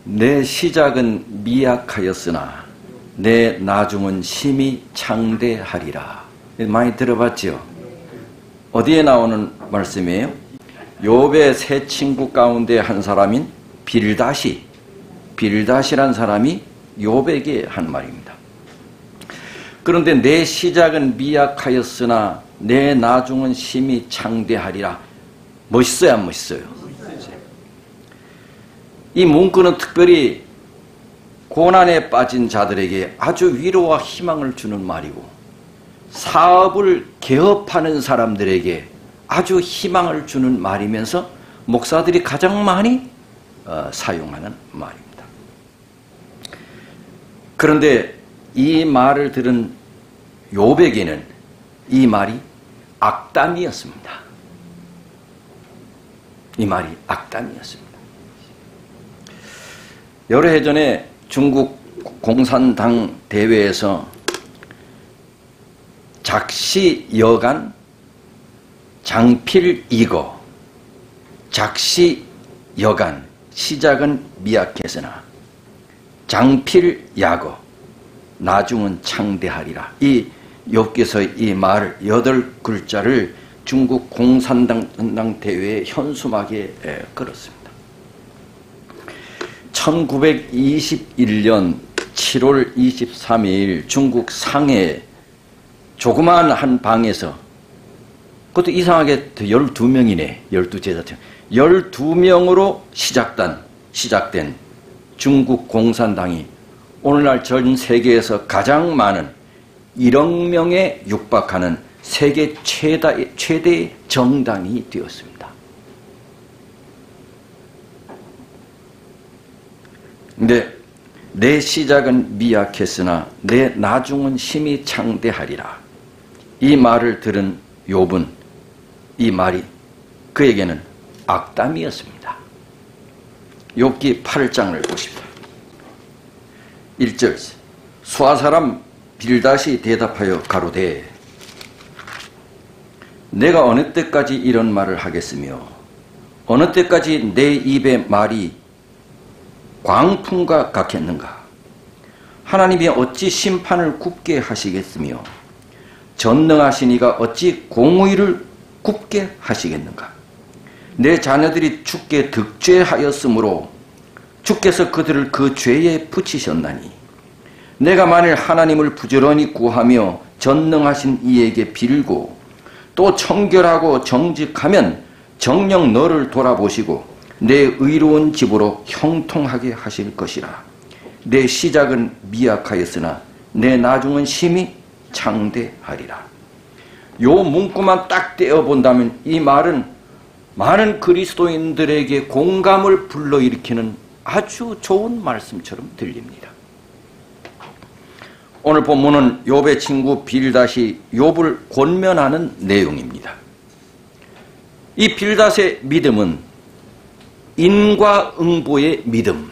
내 시작은 미약하였으나 내 나중은 심히 창대하리라. 많이 들어봤죠? 어디에 나오는 말씀이에요? 욥의 세 친구 가운데 한 사람인 빌닷이란 사람이 욥에게 한 말입니다. 그런데 내 시작은 미약하였으나 내 나중은 심히 창대하리라. 멋있어요, 안 멋있어요? 이 문구는 특별히 고난에 빠진 자들에게 아주 위로와 희망을 주는 말이고, 사업을 개업하는 사람들에게 아주 희망을 주는 말이면서 목사들이 가장 많이 사용하는 말입니다. 그런데 이 말을 들은 욥에게는 이 말이 악담이었습니다. 이 말이 악담이었습니다. 여러 해 전에 중국 공산당 대회에서 작시 여간 장필이거, 작시 여간, 시작은 미약했으나 장필야거, 나중은 창대하리라. 이 욥기서의 이 말 8글자를 중국 공산당 대회의 현수막에 걸었습니다. 1921년 7월 23일 중국 상해 조그마한 한 방에서, 그것도 이상하게 12명이네. 12제자들. 12명으로 시작된 중국 공산당이 오늘날 전 세계에서 가장 많은 1억 명에 육박하는 세계 최대의 정당이 되었습니다. 근데 내 시작은 미약했으나 내 나중은 심히 창대하리라. 이 말을 들은 욥은 이 말이 그에게는 악담이었습니다. 욥기 8장을 보십시오. 1절, 수아사람 빌닷이 대답하여 가로되 내가 어느 때까지 이런 말을 하겠으며 어느 때까지 내 입의 말이 광풍과 같겠는가? 하나님이 어찌 심판을 굽게 하시겠으며 전능하신 이가 어찌 공의를 굽게 하시겠는가? 내 자녀들이 주께 득죄하였으므로 주께서 그들을 그 죄에 붙이셨나니 내가 만일 하나님을 부지런히 구하며 전능하신 이에게 빌고 또 청결하고 정직하면 정녕 너를 돌아보시고 내 의로운 집으로 형통하게 하실 것이라. 내 시작은 미약하였으나 내 나중은 심히 창대하리라. 요 문구만 딱 떼어본다면 이 말은 많은 그리스도인들에게 공감을 불러일으키는 아주 좋은 말씀처럼 들립니다. 오늘 본문은 욥의 친구 빌닷이 욥을 권면하는 내용입니다. 이 빌닷의 믿음은 인과응보의 믿음,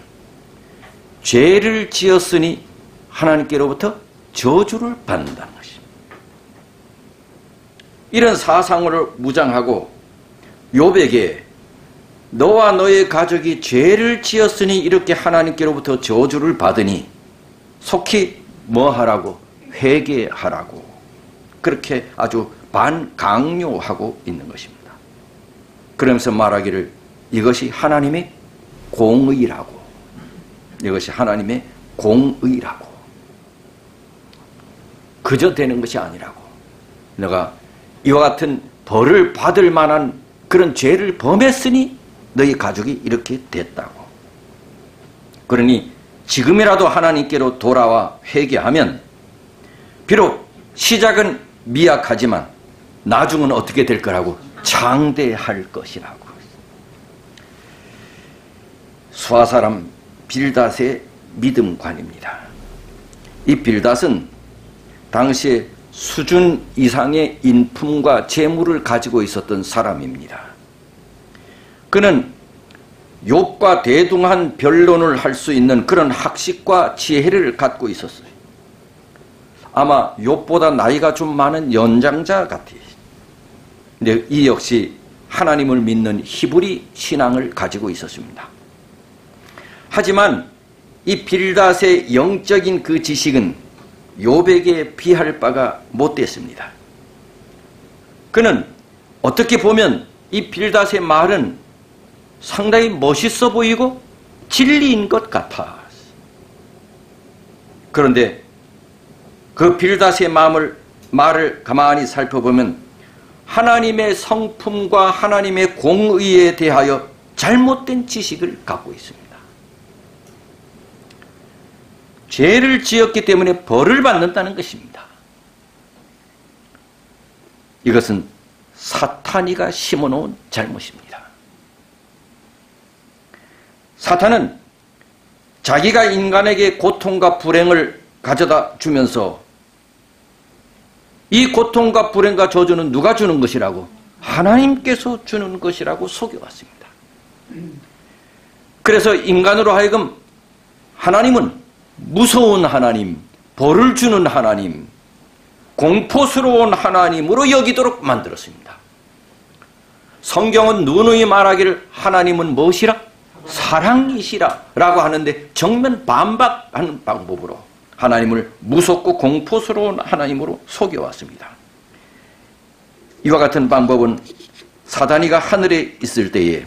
죄를 지었으니 하나님께로부터 저주를 받는다는 것입니다. 이런 사상을 무장하고 욥에게 너와 너의 가족이 죄를 지었으니 이렇게 하나님께로부터 저주를 받으니 속히 뭐 하라고? 회개하라고. 그렇게 아주 반강요하고 있는 것입니다. 그러면서 말하기를 이것이 하나님의 공의라고. 이것이 하나님의 공의라고. 그저 되는 것이 아니라고. 내가 이와 같은 벌을 받을 만한 그런 죄를 범했으니 너희 가족이 이렇게 됐다고. 그러니 지금이라도 하나님께로 돌아와 회개하면 비록 시작은 미약하지만 나중은 어떻게 될 거라고? 창대할 것이라고. 수아사람 빌닷의 믿음관입니다. 이 빌닷은 당시에 수준 이상의 인품과 재물을 가지고 있었던 사람입니다. 그는 욥과 대등한 변론을 할 수 있는 그런 학식과 지혜를 갖고 있었어요. 아마 욥보다 나이가 좀 많은 연장자 같아요. 근데 이 역시 하나님을 믿는 히브리 신앙을 가지고 있었습니다. 하지만 이 빌닷의 영적인 그 지식은 욥에게 비할 바가 못 됐습니다. 그는 어떻게 보면 이 빌닷의 말은 상당히 멋있어 보이고 진리인 것 같아. 그런데 그 빌닷의 말을 가만히 살펴보면 하나님의 성품과 하나님의 공의에 대하여 잘못된 지식을 갖고 있습니다. 죄를 지었기 때문에 벌을 받는다는 것입니다. 이것은 사탄이가 심어놓은 잘못입니다. 사탄은 자기가 인간에게 고통과 불행을 가져다 주면서 이 고통과 불행과 저주는 누가 주는 것이라고? 하나님께서 주는 것이라고 속여왔습니다. 그래서 인간으로 하여금 하나님은 무서운 하나님, 벌을 주는 하나님, 공포스러운 하나님으로 여기도록 만들었습니다. 성경은 누누이 말하기를 하나님은 무엇이라? 사랑이시라 라고 하는데 정면 반박하는 방법으로 하나님을 무섭고 공포스러운 하나님으로 속여왔습니다. 이와 같은 방법은 사단이가 하늘에 있을 때에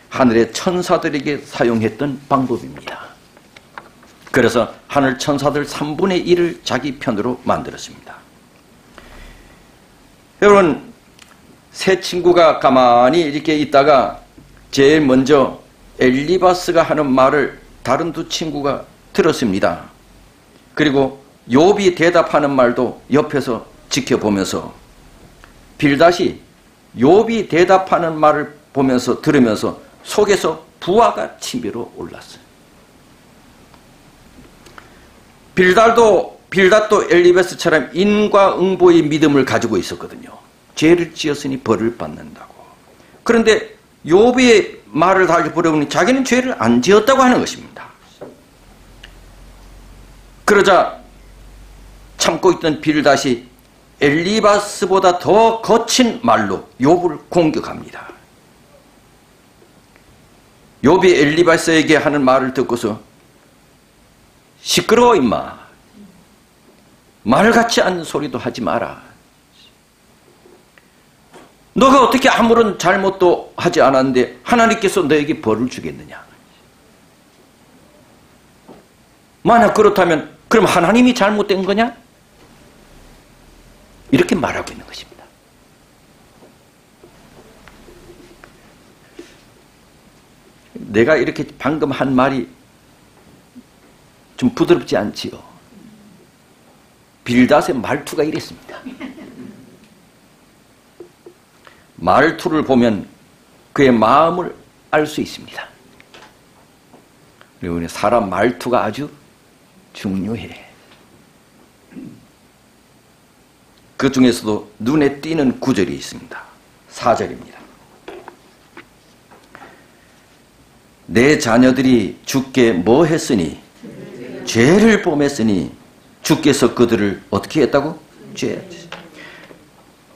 하늘의 천사들에게 사용했던 방법입니다. 그래서 하늘 천사들 3분의 1을 자기 편으로 만들었습니다. 여러분, 세 친구가 가만히 이렇게 있다가 제일 먼저 엘리바스가 하는 말을 다른 두 친구가 들었습니다. 그리고 욥이 대답하는 말도 옆에서 지켜보면서 빌닷이 욥이 대답하는 말을 보면서 들으면서 속에서 부하가 치밀어 올랐어요. 빌닷도 엘리바스처럼 인과응보의 믿음을 가지고 있었거든요. 죄를 지었으니 벌을 받는다고. 그런데 욥의 말을 다시 들어보니 자기는 죄를 안 지었다고 하는 것입니다. 그러자 참고 있던 빌닷이 엘리바스보다 더 거친 말로 욥을 공격합니다. 욥이 엘리바스에게 하는 말을 듣고서 시끄러워 임마. 말 같지 않은 소리도 하지 마라. 너가 어떻게 아무런 잘못도 하지 않았는데 하나님께서 너에게 벌을 주겠느냐. 만약 그렇다면 그럼 하나님이 잘못된 거냐? 이렇게 말하고 있는 것입니다. 내가 이렇게 방금 한 말이 좀 부드럽지 않지요? 빌닷의 말투가 이랬습니다. 말투를 보면 그의 마음을 알 수 있습니다. 그리고 사람 말투가 아주 중요해. 그 중에서도 눈에 띄는 구절이 있습니다. 4절입니다. 내 자녀들이 주께 뭐 했으니? 죄를 범했으니 주께서 그들을 어떻게 했다고?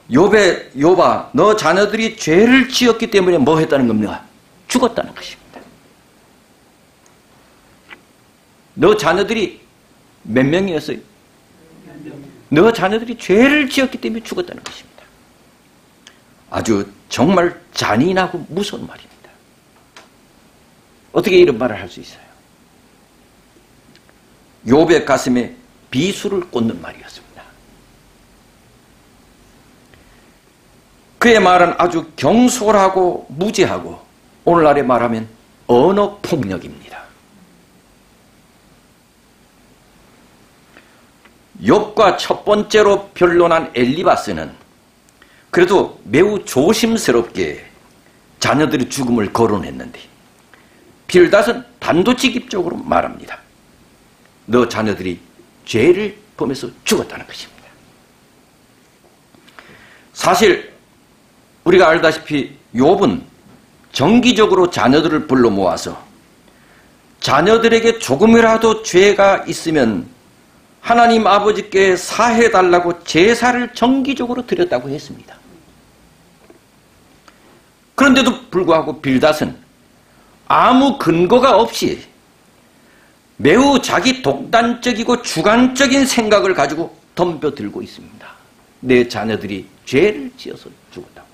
욥아, 너 자녀들이 죄를 지었기 때문에 뭐 했다는 겁니까? 죽었다는 것입니다. 너 자녀들이 몇 명이었어요? 너 자녀들이 죄를 지었기 때문에 죽었다는 것입니다. 아주 정말 잔인하고 무서운 말입니다. 어떻게 이런 말을 할 수 있어요? 욥의 가슴에 비수를 꽂는 말이었습니다. 그의 말은 아주 경솔하고 무지하고 오늘날에 말하면 언어폭력입니다. 욥과 첫 번째로 변론한 엘리바스는 그래도 매우 조심스럽게 자녀들의 죽음을 거론했는데 빌닷은 단도직입적으로 말합니다. 너 자녀들이 죄를 범해서 죽었다는 것입니다. 사실 우리가 알다시피 욥은 정기적으로 자녀들을 불러 모아서 자녀들에게 조금이라도 죄가 있으면 하나님 아버지께 사해달라고 제사를 정기적으로 드렸다고 했습니다. 그런데도 불구하고 빌닷은 아무 근거가 없이 매우 자기 독단적이고 주관적인 생각을 가지고 덤벼들고 있습니다. 내 자녀들이 죄를 지어서 죽었다고.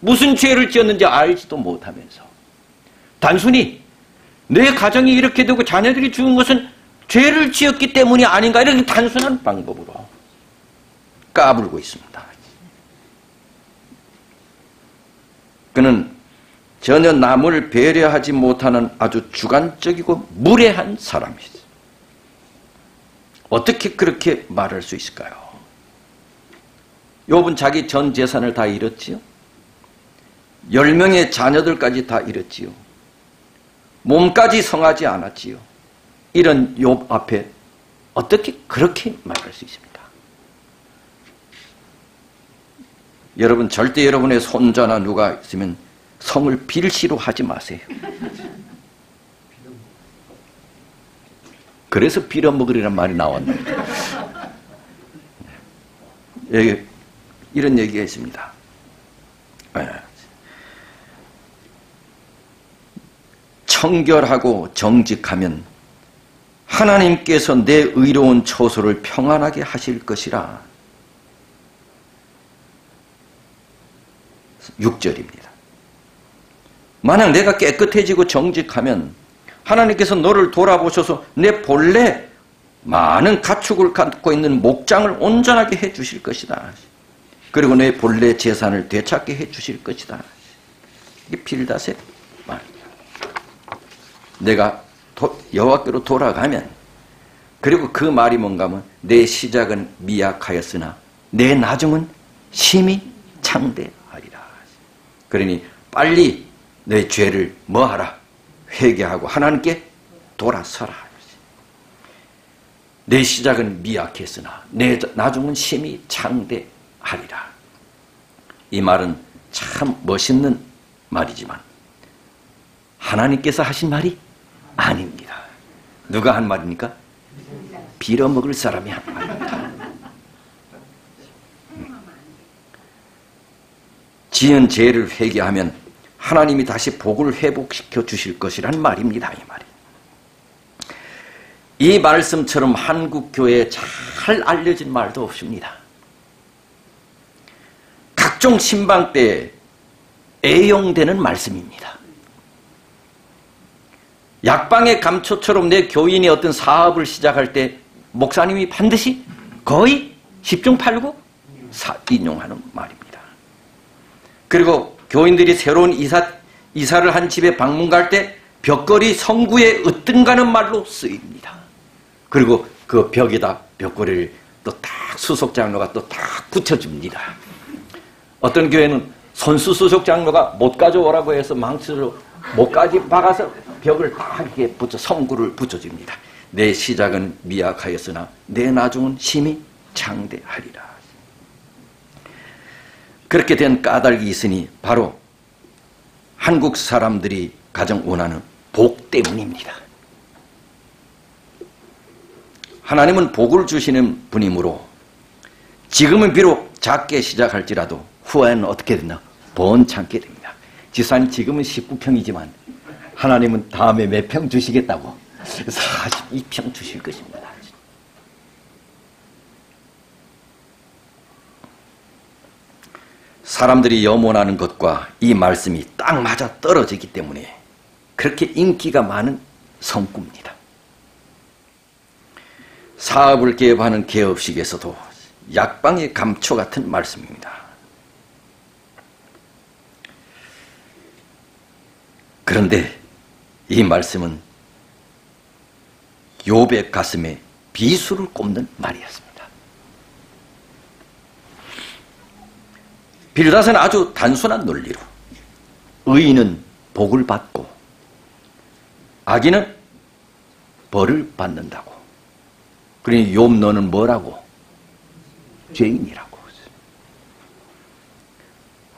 무슨 죄를 지었는지 알지도 못하면서 단순히 내 가정이 이렇게 되고 자녀들이 죽은 것은 죄를 지었기 때문이 아닌가, 이렇게 단순한 방법으로 까불고 있습니다. 그는 전혀 남을 배려하지 못하는 아주 주관적이고 무례한 사람이죠. 어떻게 그렇게 말할 수 있을까요? 욥은 자기 전 재산을 다 잃었지요. 10명의 자녀들까지 다 잃었지요. 몸까지 성하지 않았지요. 이런 욥 앞에 어떻게 그렇게 말할 수 있습니까? 여러분, 절대 여러분의 손자나 누가 있으면 성을 빌시로 하지 마세요. 그래서 빌어먹으리란 말이 나왔는데 여기 이런 얘기가 있습니다. 청결하고 정직하면 하나님께서 내 의로운 처소를 평안하게 하실 것이라. 6절입니다. 만약 내가 깨끗해지고 정직하면 하나님께서 너를 돌아보셔서 내 본래 많은 가축을 갖고 있는 목장을 온전하게 해주실 것이다. 그리고 내 본래 재산을 되찾게 해주실 것이다. 이게 빌닷의 말입니다. 내가 여호와께로 돌아가면, 그리고 그 말이 뭔가 하면 내 시작은 미약하였으나 내 나중은 심히 창대하리라. 그러니 빨리 내 죄를 뭐하라? 회개하고 하나님께 돌아서라. 내 시작은 미약했으나 내 나중은 심히 창대하리라. 이 말은 참 멋있는 말이지만 하나님께서 하신 말이 아닙니다. 누가 한 말입니까? 빌어먹을 사람이 한 말입니다. 지은 죄를 회개하면 하나님이 다시 복을 회복시켜 주실 것이란 말입니다. 이 말이. 이 말씀처럼 한국 교회에 잘 알려진 말도 없습니다. 각종 신방 때 애용되는 말씀입니다. 약방의 감초처럼 내 교인이 어떤 사업을 시작할 때 목사님이 반드시 거의 10중 8구 인용하는 말입니다. 그리고 교인들이 새로운 이사를 한 집에 방문 갈 때 벽걸이 성구에 으뜸가는 말로 쓰입니다. 그리고 그 벽에다 벽걸이를 또 딱 수석장로가 또 딱 붙여줍니다. 어떤 교회는 손수 수석장로가 못 가져오라고 해서 망치로 못까지 박아서 벽을 딱 이렇게 성구를 붙여줍니다. 내 시작은 미약하였으나 내 나중은 심히 창대하리라. 그렇게 된 까닭이 있으니 바로 한국 사람들이 가장 원하는 복 때문입니다. 하나님은 복을 주시는 분이므로 지금은 비록 작게 시작할지라도 후에는 어떻게 되나? 번창게 됩니다. 지사님 지금은 19평이지만 하나님은 다음에 몇 평 주시겠다고 42평 주실 것입니다. 사람들이 염원하는 것과 이 말씀이 딱 맞아 떨어지기 때문에 그렇게 인기가 많은 성구입니다. 사업을 개업하는 개업식에서도 약방의 감초 같은 말씀입니다. 그런데 이 말씀은 욥의 가슴에 비수를 꼽는 말이었습니다. 빌닷은 아주 단순한 논리로 의인은 복을 받고 악인은 벌을 받는다고. 그러니 욥 너는 뭐라고? 죄인이라고.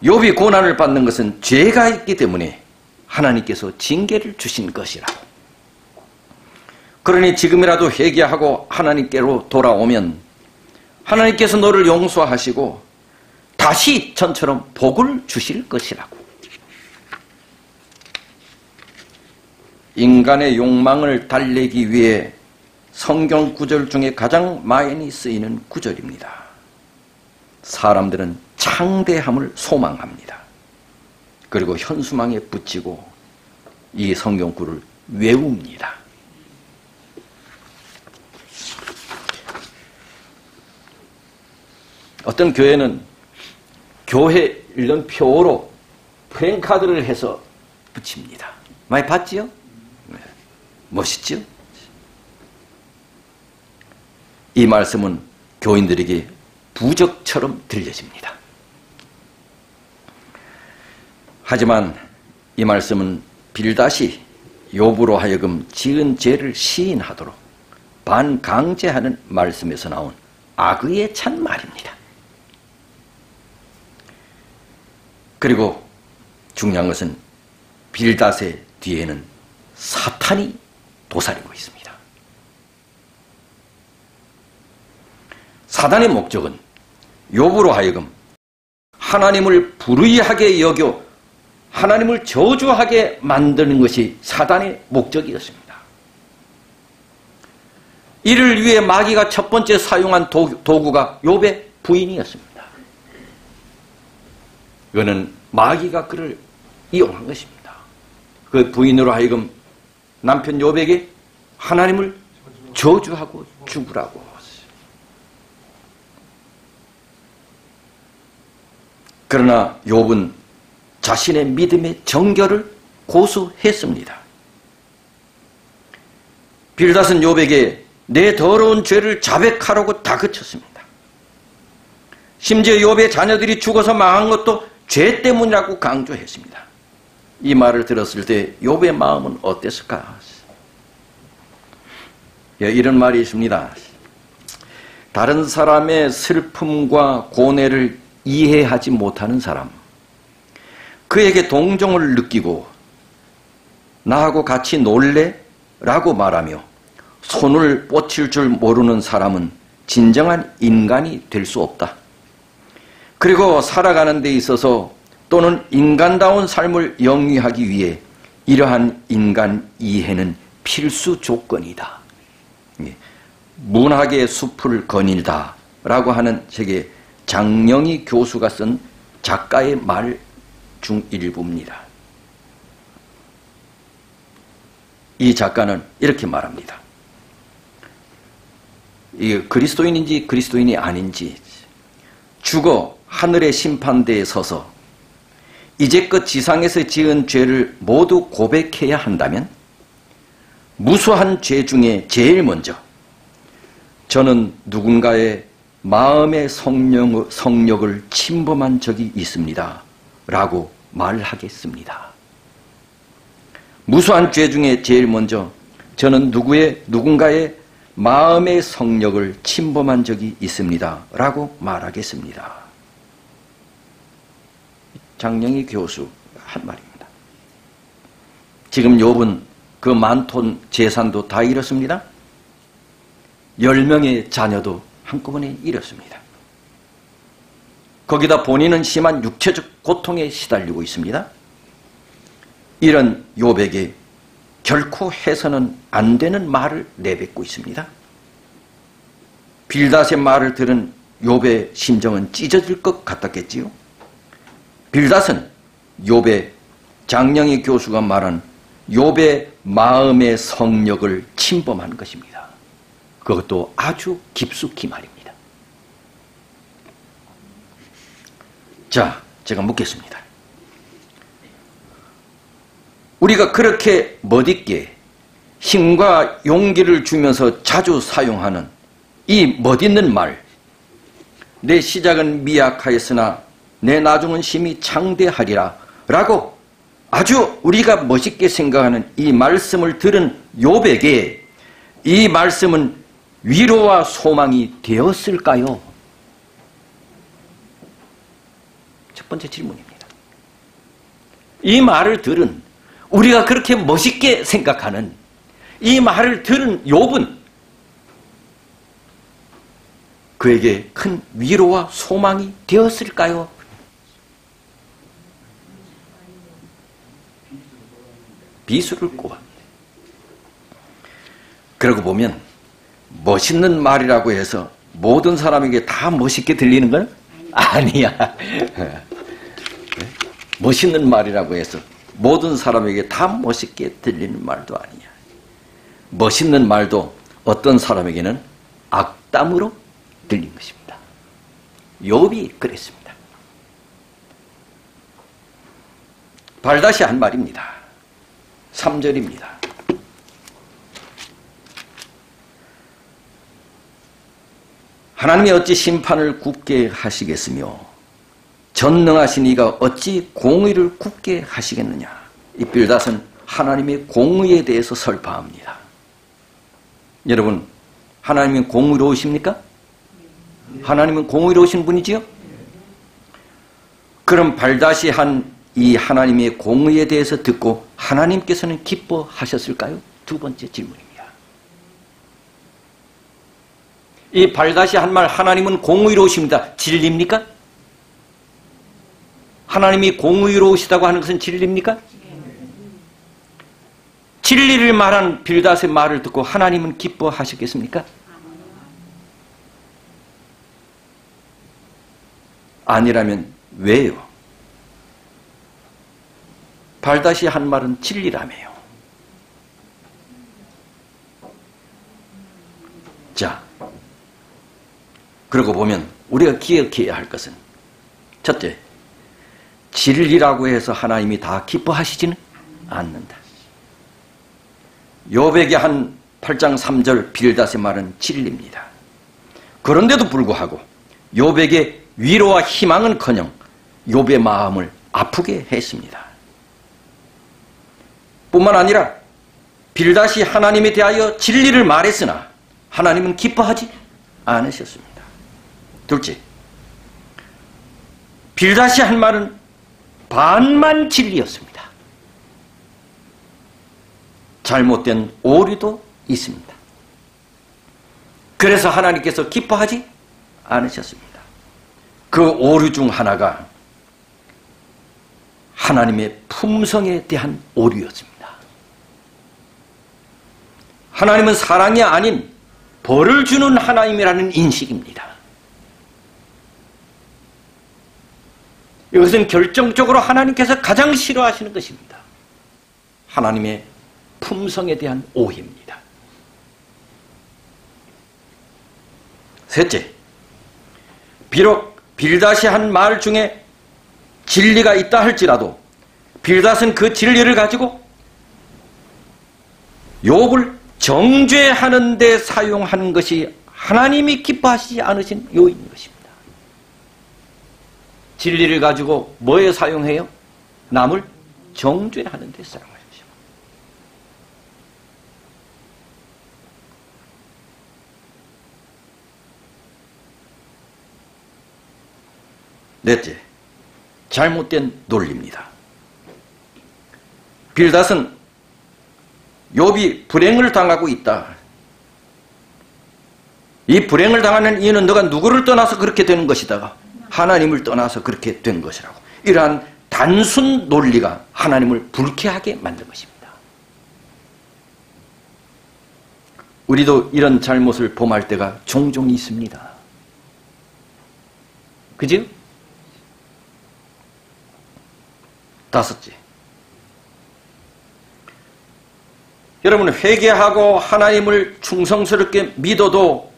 욥이 고난을 받는 것은 죄가 있기 때문에 하나님께서 징계를 주신 것이라고. 그러니 지금이라도 회개하고 하나님께로 돌아오면 하나님께서 너를 용서하시고 다시 전처럼 복을 주실 것이라고. 인간의 욕망을 달래기 위해 성경 구절 중에 가장 많이 쓰이는 구절입니다. 사람들은 창대함을 소망합니다. 그리고 현수막에 붙이고 이 성경구를 외웁니다. 어떤 교회는 교회 일련표로 프랭카드를 해서 붙입니다. 많이 봤지요? 네. 멋있지요? 이 말씀은 교인들에게 부적처럼 들려집니다. 하지만 이 말씀은 빌닷이 욥으로 하여금 지은 죄를 시인하도록 반강제하는 말씀에서 나온 악의에 찬 말입니다. 그리고 중요한 것은 빌닷의 뒤에는 사탄이 도사리고 있습니다. 사단의 목적은 욥으로 하여금 하나님을 불의하게 여겨 하나님을 저주하게 만드는 것이 사단의 목적이었습니다. 이를 위해 마귀가 첫 번째 사용한 도구가 욥의 부인이었습니다. 이거는 마귀가 그를 이용한 것입니다. 그 부인으로 하여금 남편 욥에게 하나님을 저주하고 죽으라고. 그러나 욥은 자신의 믿음의 정결을 고수했습니다. 빌닷은 욥에게 내 더러운 죄를 자백하라고 다그쳤습니다. 심지어 욥의 자녀들이 죽어서 망한 것도 죄 때문이라고 강조했습니다. 이 말을 들었을 때 욥의 마음은 어땠을까? 이런 말이 있습니다. 다른 사람의 슬픔과 고뇌를 이해하지 못하는 사람, 그에게 동정을 느끼고 나하고 같이 놀래? 라고 말하며 손을 뻗칠 줄 모르는 사람은 진정한 인간이 될 수 없다. 그리고 살아가는 데 있어서 또는 인간다운 삶을 영위하기 위해 이러한 인간 이해는 필수 조건이다. 문학의 숲을 거닐다 라고 하는 책에 장영희 교수가 쓴 작가의 말 중 일부입니다. 이 작가는 이렇게 말합니다. 이게 그리스도인인지 그리스도인이 아닌지 죽어 하늘의 심판대에 서서 이제껏 지상에서 지은 죄를 모두 고백해야 한다면 무수한 죄 중에 제일 먼저 저는 누군가의 마음의 성욕을 침범한 적이 있습니다. 라고 말하겠습니다. 무수한 죄 중에 제일 먼저 저는 누군가의 마음의 성욕을 침범한 적이 있습니다. 라고 말하겠습니다. 장영희 교수 한 말입니다. 지금 욥은 그 많던 재산도 다 잃었습니다. 10명의 자녀도 한꺼번에 잃었습니다. 거기다 본인은 심한 육체적 고통에 시달리고 있습니다. 이런 욥에게 결코 해서는 안 되는 말을 내뱉고 있습니다. 빌닷의 말을 들은 욥의 심정은 찢어질 것 같았겠지요. 빌닷은 욥의 장영희 교수가 말한 욥의 마음의 성욕을 침범한 것입니다. 그것도 아주 깊숙이 말입니다. 자, 제가 묻겠습니다. 우리가 그렇게 멋있게 힘과 용기를 주면서 자주 사용하는 이 멋있는 말, 내 시작은 미약하였으나 내 나중은 심히 창대하리라 라고 아주 우리가 멋있게 생각하는 이 말씀을 들은 욥에게 이 말씀은 위로와 소망이 되었을까요? 첫 번째 질문입니다. 이 말을 들은 우리가 그렇게 멋있게 생각하는 이 말을 들은 욥은 그에게 큰 위로와 소망이 되었을까요? 비수를 꼽아. 그러고 보면 멋있는 말이라고 해서 모든 사람에게 다 멋있게 들리는 건 아니야. 멋있는 말이라고 해서 모든 사람에게 다 멋있게 들리는 말도 아니야. 멋있는 말도 어떤 사람에게는 악담으로 들린 것입니다. 욥이 그랬습니다. 발다시 한 말입니다. 3절입니다. 하나님이 어찌 심판을 굳게 하시겠으며 전능하신 이가 어찌 공의를 굳게 하시겠느냐. 이 빌닷은 하나님의 공의에 대해서 설파합니다. 여러분, 하나님은 공의로우십니까? 하나님은 공의로우신 분이지요? 그럼 발다시 한 이 하나님의 공의에 대해서 듣고 하나님께서는 기뻐하셨을까요? 두 번째 질문입니다. 이 발다시 한 말 하나님은 공의로우십니다. 진리입니까? 하나님이 공의로우시다고 하는 것은 진리입니까? 진리를 말한 빌닷의 말을 듣고 하나님은 기뻐하시겠습니까? 아니라면 왜요? 발다시 한 말은 진리라며요. 자, 그러고 보면 우리가 기억해야 할 것은 첫째, 진리라고 해서 하나님이 다 기뻐하시지는 않는다. 욥에게 한 8장 3절 빌닷의 말은 진리입니다. 그런데도 불구하고 욥에게 위로와 희망은커녕 욥의 마음을 아프게 했습니다. 뿐만 아니라 빌닷이 하나님에 대하여 진리를 말했으나 하나님은 기뻐하지 않으셨습니다. 둘째, 빌닷이 한 말은 반만 진리였습니다. 잘못된 오류도 있습니다. 그래서 하나님께서 기뻐하지 않으셨습니다. 그 오류 중 하나가 하나님의 품성에 대한 오류였습니다. 하나님은 사랑이 아닌 벌을 주는 하나님이라는 인식입니다. 이것은 결정적으로 하나님께서 가장 싫어하시는 것입니다. 하나님의 품성에 대한 오해입니다. 셋째, 비록 빌닷이 한 말 중에 진리가 있다 할지라도 빌닷은 그 진리를 가지고 욥을 정죄하는 데 사용하는 것이 하나님이 기뻐하시지 않으신 요인인 것입니다. 진리를 가지고 뭐에 사용해요? 남을 정죄하는 데 사용하십시오. 넷째, 잘못된 논리입니다. 빌닷은 욥이 불행을 당하고 있다. 이 불행을 당하는 이유는 너가 누구를 떠나서 그렇게 되는 것이다. 하나님을 떠나서 그렇게 된 것이라고. 이러한 단순 논리가 하나님을 불쾌하게 만든 것입니다. 우리도 이런 잘못을 범할 때가 종종 있습니다. 그죠? 다섯째, 여러분, 회개하고 하나님을 충성스럽게 믿어도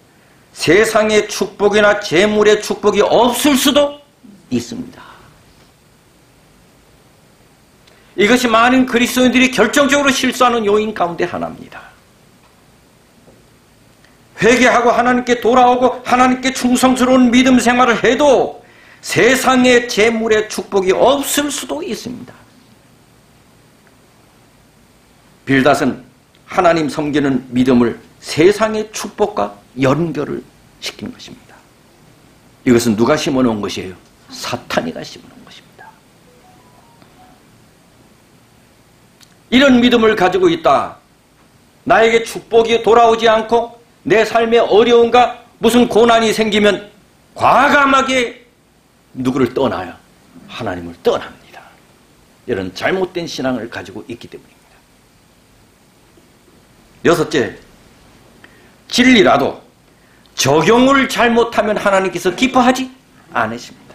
세상의 축복이나 재물의 축복이 없을 수도 있습니다. 이것이 많은 그리스도인들이 결정적으로 실수하는 요인 가운데 하나입니다. 회개하고 하나님께 돌아오고 하나님께 충성스러운 믿음 생활을 해도 세상의 재물의 축복이 없을 수도 있습니다. 빌닷은 하나님 섬기는 믿음을 세상의 축복과 연결을 시킨 것입니다. 이것은 누가 심어놓은 것이에요? 사탄이가 심어놓은 것입니다. 이런 믿음을 가지고 있다. 나에게 축복이 돌아오지 않고 내 삶에 어려움과 무슨 고난이 생기면 과감하게 누구를 떠나요? 하나님을 떠납니다. 이런 잘못된 신앙을 가지고 있기 때문입니다. 여섯째, 진리라도 적용을 잘못하면 하나님께서 기뻐하지 않으십니다.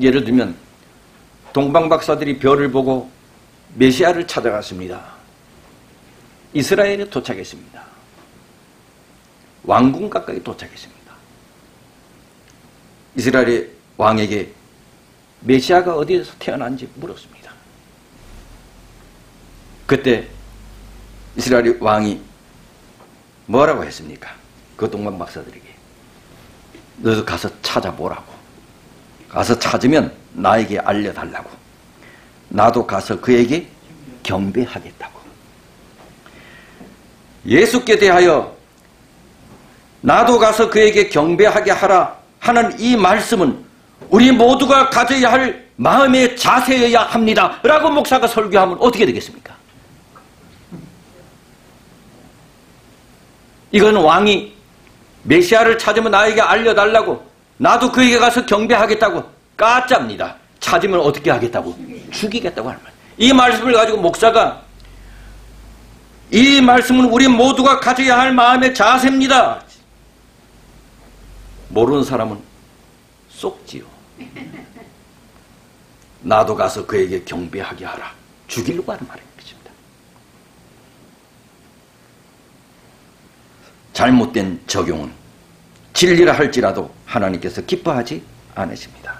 예를 들면 동방박사들이 별을 보고 메시아를 찾아갔습니다. 이스라엘에 도착했습니다. 왕궁 가까이 도착했습니다. 이스라엘의 왕에게 메시아가 어디에서 태어난지 물었습니다. 그때 이스라엘 왕이 뭐라고 했습니까? 그 동방 박사들에게 너도 가서 찾아보라고. 가서 찾으면 나에게 알려달라고. 나도 가서 그에게 경배하겠다고. 예수께 대하여 나도 가서 그에게 경배하게 하라 하는 이 말씀은 우리 모두가 가져야 할 마음의 자세여야 합니다 라고 목사가 설교하면 어떻게 되겠습니까? 이건 왕이 메시아를 찾으면 나에게 알려달라고, 나도 그에게 가서 경배하겠다고, 까짜입니다. 찾으면 어떻게 하겠다고? 죽이겠다고 하는 말이에요. 이 말씀을 가지고 목사가 이 말씀은 우리 모두가 가져야 할 마음의 자세입니다. 모르는 사람은 쏙지요. 나도 가서 그에게 경배하게 하라. 죽이려고 하는 말입니다. 잘못된 적용은 진리라 할지라도 하나님께서 기뻐하지 않으십니다.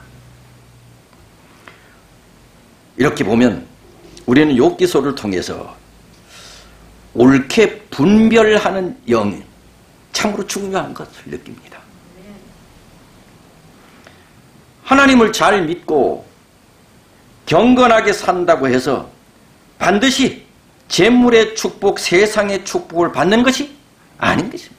이렇게 보면 우리는 욥기서를 통해서 옳게 분별하는 영이 참으로 중요한 것을 느낍니다. 하나님을 잘 믿고 경건하게 산다고 해서 반드시 재물의 축복, 세상의 축복을 받는 것이 아닌 것입니다.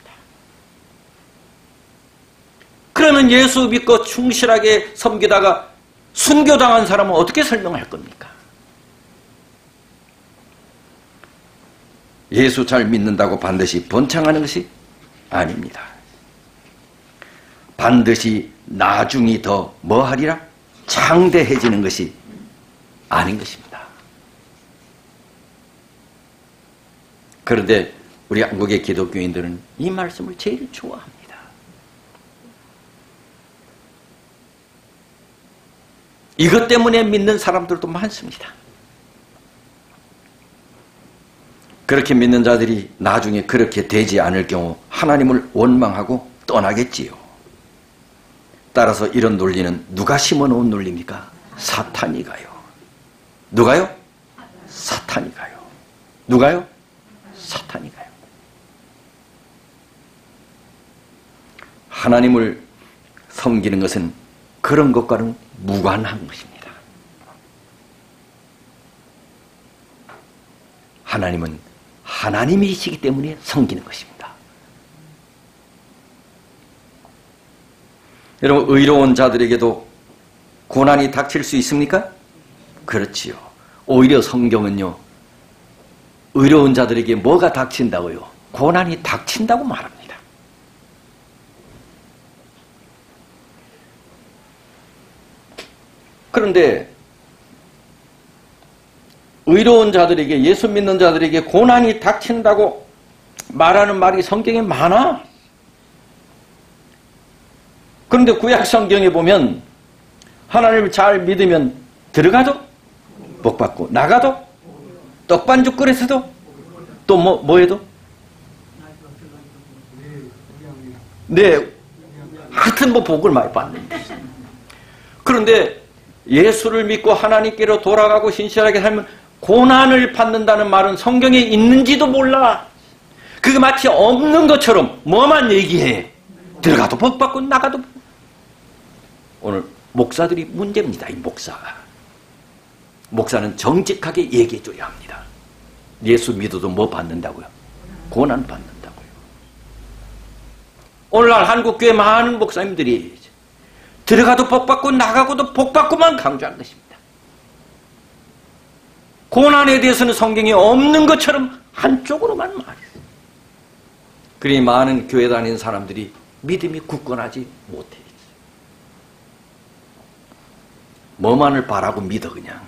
그러면 예수 믿고 충실하게 섬기다가 순교당한 사람은 어떻게 설명할 겁니까? 예수 잘 믿는다고 반드시 번창하는 것이 아닙니다. 반드시 나중이 더 뭐하리라? 창대해지는 것이 아닌 것입니다. 그런데 우리 한국의 기독교인들은 이 말씀을 제일 좋아합니다. 이것 때문에 믿는 사람들도 많습니다. 그렇게 믿는 자들이 나중에 그렇게 되지 않을 경우 하나님을 원망하고 떠나겠지요. 따라서 이런 논리는 누가 심어놓은 논리입니까? 사탄이 가요. 누가요? 사탄이 가요. 누가요? 사탄이 가요. 하나님을 섬기는 것은 그런 것과는 무관한 것입니다. 하나님은 하나님이시기 때문에 섬기는 것입니다. 여러분, 의로운 자들에게도 고난이 닥칠 수 있습니까? 그렇지요. 오히려 성경은요, 의로운 자들에게 뭐가 닥친다고요? 고난이 닥친다고 말합니다. 그런데 의로운 자들에게, 예수 믿는 자들에게 고난이 닥친다고 말하는 말이 성경에 많아. 그런데 구약 성경에 보면 하나님을 잘 믿으면 들어가도 복받고 나가도 떡반죽 끓여서도 또 뭐 해도 네, 하여튼 뭐 복을 많이 받는 거죠. 그런데 예수를 믿고 하나님께로 돌아가고 신실하게 살면 고난을 받는다는 말은 성경에 있는지도 몰라. 그게 마치 없는 것처럼 뭐만 얘기해. 들어가도 복 받고 나가도 복. 오늘 목사들이 문제입니다. 이 목사가. 목사는 정직하게 얘기해 줘야 합니다. 예수 믿어도 뭐 받는다고요? 고난 받는다고요. 오늘날 한국교회 많은 목사님들이 들어가도 복 받고 나가고도 복 받고만 강조한 것입니다. 고난에 대해서는 성경에 없는 것처럼 한쪽으로만 말했어요. 그러니 많은 교회 다니는 사람들이 믿음이 굳건하지 못해. 뭐만을 바라고 믿어 그냥.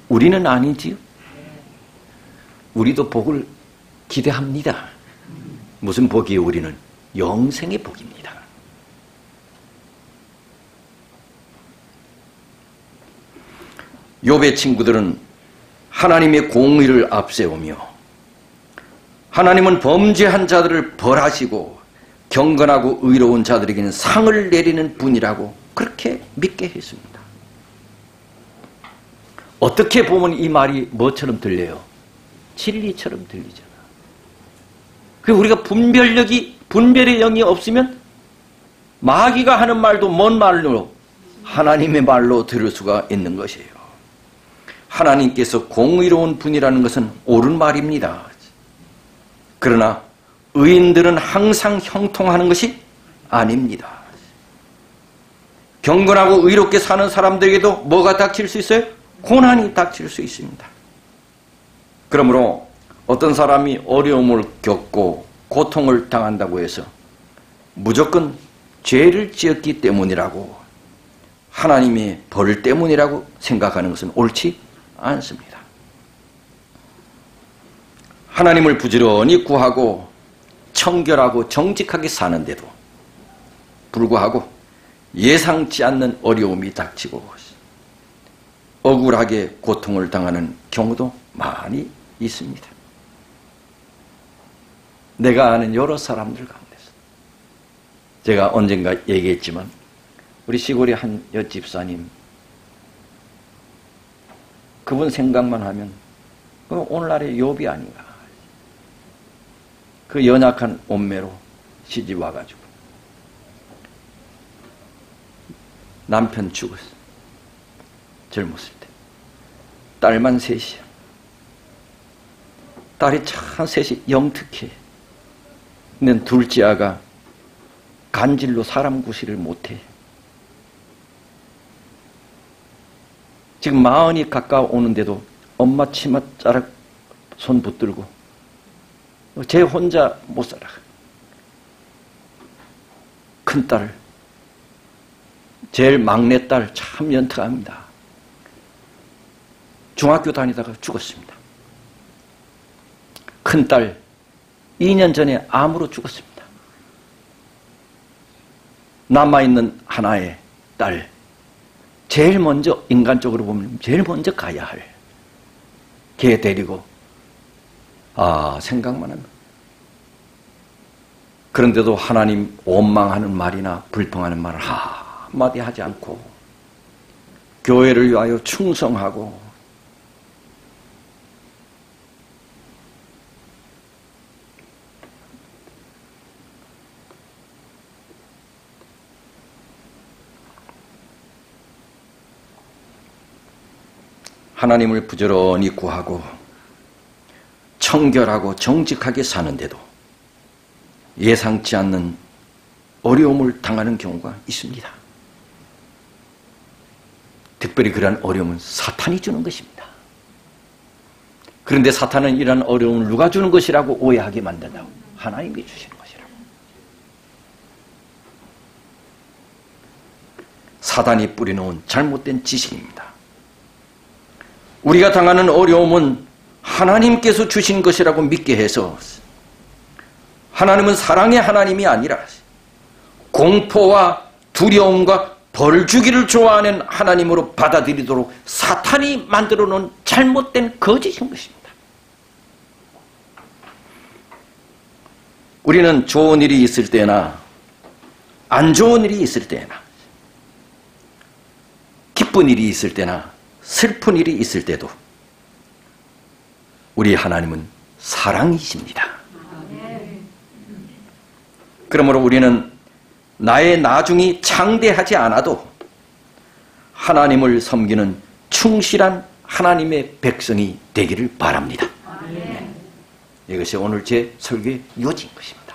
우리는 아니지요. 우리도 복을 기대합니다. 무슨 복이에요? 우리는 영생의 복입니다. 욥의 친구들은 하나님의 공의를 앞세우며 하나님은 범죄한 자들을 벌하시고 경건하고 의로운 자들에게는 상을 내리는 분이라고 그렇게 믿게 했습니다. 어떻게 보면 이 말이 뭐처럼 들려요? 진리처럼 들리잖아. 우리가 분별의 영이 없으면 마귀가 하는 말도 뭔 말로? 하나님의 말로 들을 수가 있는 것이에요. 하나님께서 공의로운 분이라는 것은 옳은 말입니다. 그러나 의인들은 항상 형통하는 것이 아닙니다. 경건하고 의롭게 사는 사람들에게도 뭐가 닥칠 수 있어요? 고난이 닥칠 수 있습니다. 그러므로 어떤 사람이 어려움을 겪고 고통을 당한다고 해서 무조건 죄를 지었기 때문이라고, 하나님의 벌 때문이라고 생각하는 것은 옳지 않습니다. 하나님을 부지런히 구하고 청결하고 정직하게 사는데도 불구하고 예상치 않는 어려움이 닥치고 억울하게 고통을 당하는 경우도 많이 있습니다. 내가 아는 여러 사람들 가운데서, 제가 언젠가 얘기했지만 우리 시골의 한 옆집사님, 그분 생각만 하면 오늘날의 욥이 아닌가. 그 연약한 온매로 시집 와가지고 남편 죽었어. 젊었을 때. 딸만 셋이야. 딸이 참 셋이 영특해. 근데 둘째 아가 간질로 사람 구실을 못해. 지금 40이 가까워오는데도 엄마 치마 자락 손 붙들고 쟤 혼자 못 살아. 큰딸, 제일 막내딸 참 연특합니다. 중학교 다니다가 죽었습니다. 큰딸 2년 전에 암으로 죽었습니다. 남아있는 하나의 딸, 제일 먼저 인간적으로 보면 제일 먼저 가야 할 걔 데리고 생각만 하면. 그런데도 하나님 원망하는 말이나 불평하는 말을 한마디 하지 않고 교회를 위하여 충성하고 하나님을 부지런히 구하고 청결하고 정직하게 사는데도 예상치 않는 어려움을 당하는 경우가 있습니다. 특별히 그러한 어려움은 사탄이 주는 것입니다. 그런데 사탄은 이러한 어려움을 누가 주는 것이라고 오해하게 만든다고? 하나님이 주시는 것이라고. 사단이 뿌려놓은 잘못된 지식입니다. 우리가 당하는 어려움은 하나님께서 주신 것이라고 믿게 해서, 하나님은 사랑의 하나님이 아니라 공포와 두려움과 벌 주기를 좋아하는 하나님으로 받아들이도록 사탄이 만들어 놓은 잘못된 거짓인 것입니다. 우리는 좋은 일이 있을 때나 안 좋은 일이 있을 때나, 기쁜 일이 있을 때나 슬픈 일이 있을 때도 우리 하나님은 사랑이십니다. 그러므로 우리는 나의 나중이 창대하지 않아도 하나님을 섬기는 충실한 하나님의 백성이 되기를 바랍니다. 이것이 오늘 제 설교의 요지인 것입니다.